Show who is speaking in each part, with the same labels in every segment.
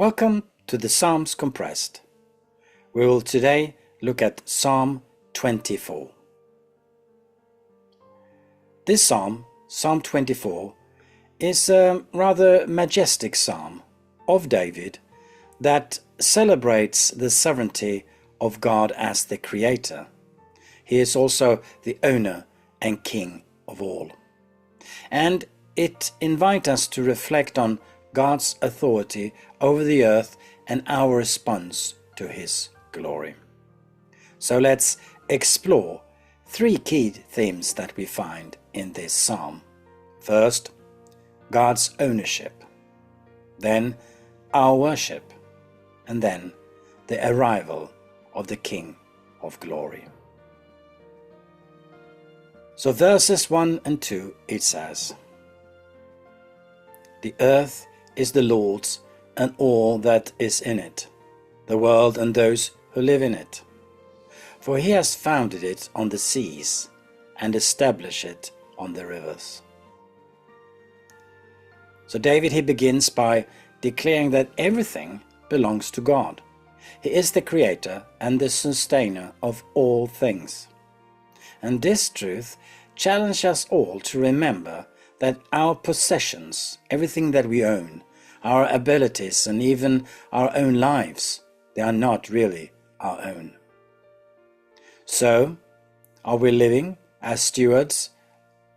Speaker 1: Welcome to the Psalms Compressed. We will today look at Psalm 24. This psalm, Psalm 24, is a rather majestic psalm of David that celebrates the sovereignty of God as the Creator. He is also the owner and King of all. And it invites us to reflect on God's authority over the earth and our response to His glory. So let's explore three key themes that we find in this psalm. First, God's ownership, then our worship, and then the arrival of the King of glory. So verses 1 and 2, it says, "The earth is the Lord's and all that is in it, the world and those who live in it. For He has founded it on the seas and established it on the rivers." So David, he begins by declaring that everything belongs to God. He is the creator and the sustainer of all things. And this truth challenges us all to remember that our possessions, everything that we own, our abilities and even our own lives, they are not really our own. So, are we living as stewards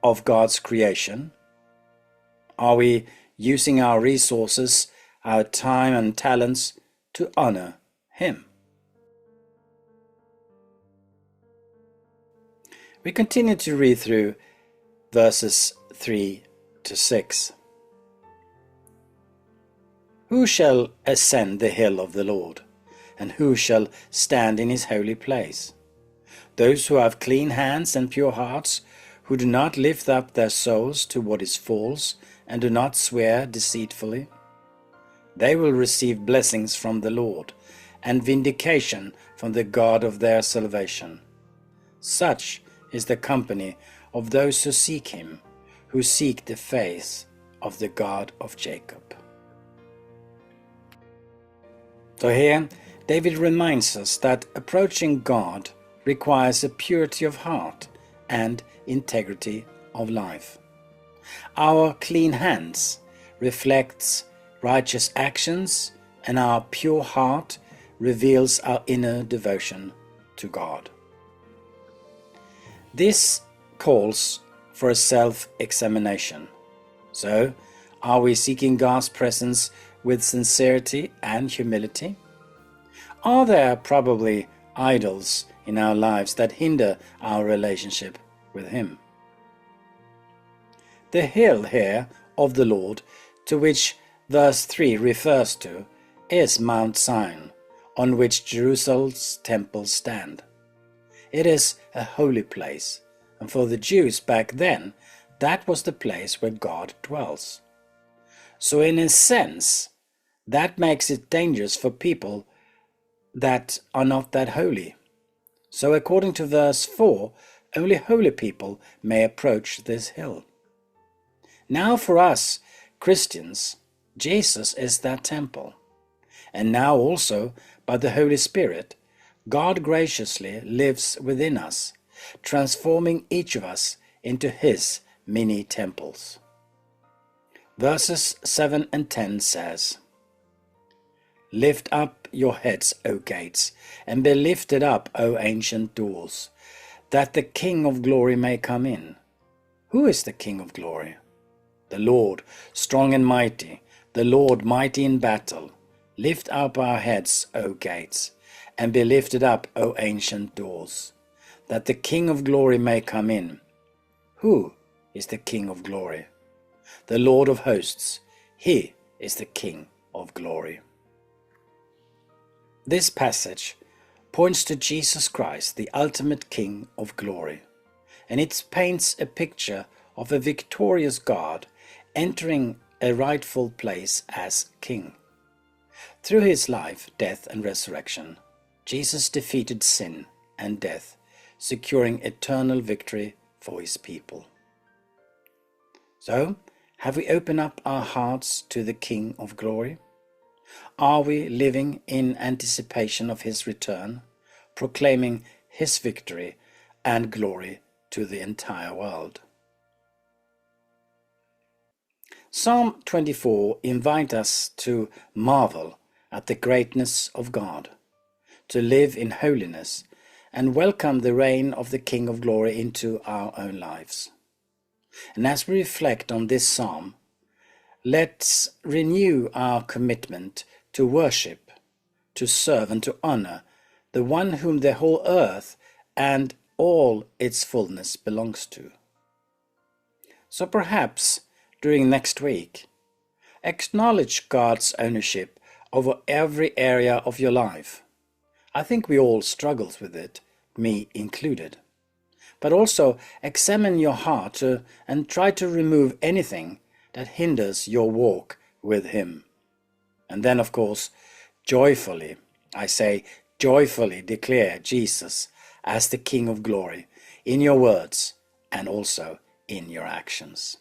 Speaker 1: of God's creation? Are we using our resources, our time and talents to honor Him? We continue to read through verses 3 to 6. "Who shall ascend the hill of the Lord, and who shall stand in His holy place? Those who have clean hands and pure hearts, who do not lift up their souls to what is false, and do not swear deceitfully. They will receive blessings from the Lord, and vindication from the God of their salvation. Such is the company of those who seek Him, who seek the face of the God of Jacob." So here, David reminds us that approaching God requires a purity of heart and integrity of life. Our clean hands reflects righteous actions, and our pure heart reveals our inner devotion to God. This calls for a self-examination. So, are we seeking God's presence with sincerity and humility? Are there probably idols in our lives that hinder our relationship with Him? The hill here of the Lord, to which verse 3 refers to, is Mount Zion, on which Jerusalem's temples stand. It is a holy place, and for the Jews back then, that was the place where God dwells. So in a sense, that makes it dangerous for people that are not that holy. So according to verse 4, only holy people may approach this hill. Now for us Christians, Jesus is that temple. And now also, by the Holy Spirit, God graciously lives within us, transforming each of us into His mini temples. Verses 7 and 10 says, "Lift up your heads, O gates, and be lifted up, O ancient doors, that the King of glory may come in." Who is the King of glory? The Lord, strong and mighty, the Lord mighty in battle. Lift up our heads, O gates, and be lifted up, O ancient doors, that the King of glory may come in. Who is the King of glory? The Lord of hosts. He is the King of glory. This passage points to Jesus Christ, the ultimate King of glory, and it paints a picture of a victorious God entering a rightful place as King. Through His life, death, and resurrection, Jesus defeated sin and death, securing eternal victory for His people. So, have we opened up our hearts to the King of glory? Are we living in anticipation of his return, proclaiming his victory and glory to the entire world? Psalm 24 invites us to marvel at the greatness of God, to live in holiness, and welcome the reign of the King of Glory into our own lives. And as we reflect on this psalm, let's renew our commitment to worship, to serve and to honor the one whom the whole earth and all its fullness belongs to. So perhaps during next week, acknowledge God's ownership over every area of your life. I think we all struggle with it, me included. But also examine your heart and try to remove anything that hinders your walk with him. And then, of course, joyfully, I say joyfully declare Jesus as the King of Glory in your words and also in your actions.